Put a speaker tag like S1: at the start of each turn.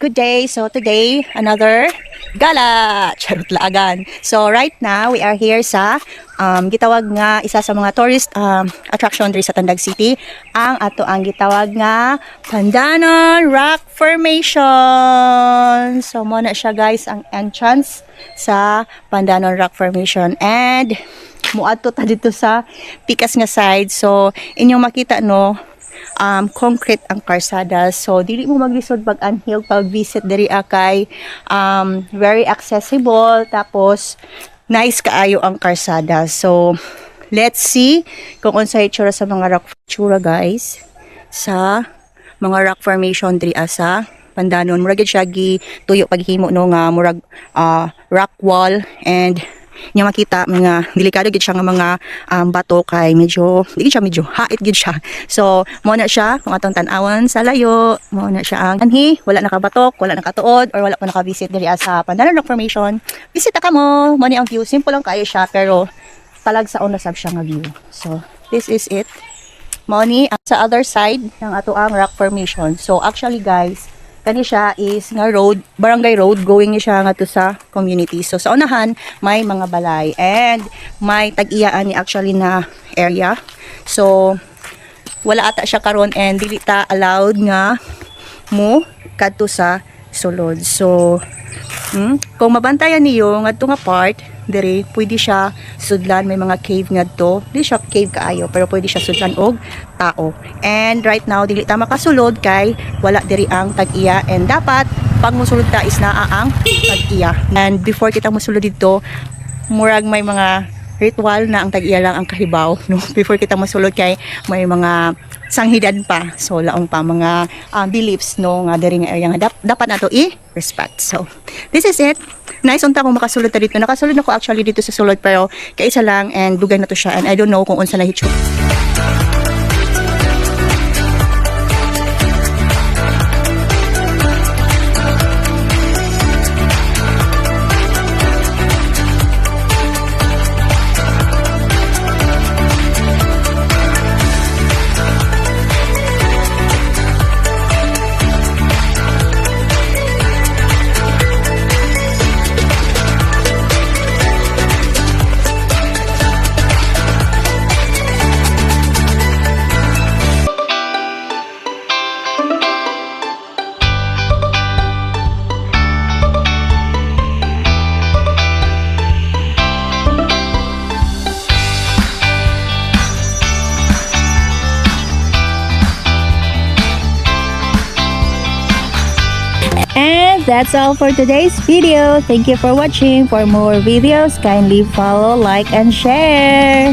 S1: Good day. So today, another gala. Charot laagan. So right now, we are here sa gitawag nga isa sa mga tourist attraction diri sa Tandag City. Ang gitawag nga Pandanon Rock Formation. So mo na siya guys ang entrance sa Pandanon Rock Formation, and muadto ta dito sa pikas nga side. So inyong makita no, concrete ang karsada, so dili mo maglisod pag anhil pag visit diri akay very accessible, tapos nice kaayo ang karsada. So let's see kung unsay itsura sa mga rock itsura guys sa mga rock formation diri sa Pandanon. Murag gid siya gi tuyo paghimo no nga murag rock wall, and nya makita mga delikado gid siya nga mga bato kay medyo hait gid siya. So mo na siya kung atong tan-awon sa layo, mo na siya ang anhi wala nakabatok, wala nakatuod, or wala pa naka-visit diri sa Pandanon Rock Formation. Bisita ka mo ni ang view, simple lang kayo siya pero talag sa una sab siya nga view. So this is it. Mo ni sa other side ng ato ang rock formation. So actually guys, kani siya is nga road, barangay road, going ni siya nga to sa community. So sa unahan may mga balay and may tag-iyaan ni actually na area. So wala ata siya karon, and dili ta allowed nga mo kadto sa sulod. So kung mabantayan niyo ngadto nga part diri, pwede siya sudlan, may mga cave ngadto. Dili siya cave kaayo pero pwede siya sudlan og tao. And right now dili ta makasulod kay wala diri ang tag-iya, and dapat pag mosulod ta is naa ang tag-iya. And before kita mosulod dito, murag may mga ritual na ang tag-iya lang ang kahibaw no, before kita mosulod kay may mga sanghidan pa. So laong pa mga beliefs no nga diri nga area nga dapat nato i-respect. So this is it. Nice unta kung makasulod ta dito. Nakasulod ako actually dito sa sulod pero kaisa lang, and dugay na to siya, and I don't know kung unsa na hitsura.
S2: And that's all for today's video. Thank you for watching. For more videos, kindly follow, like, and share.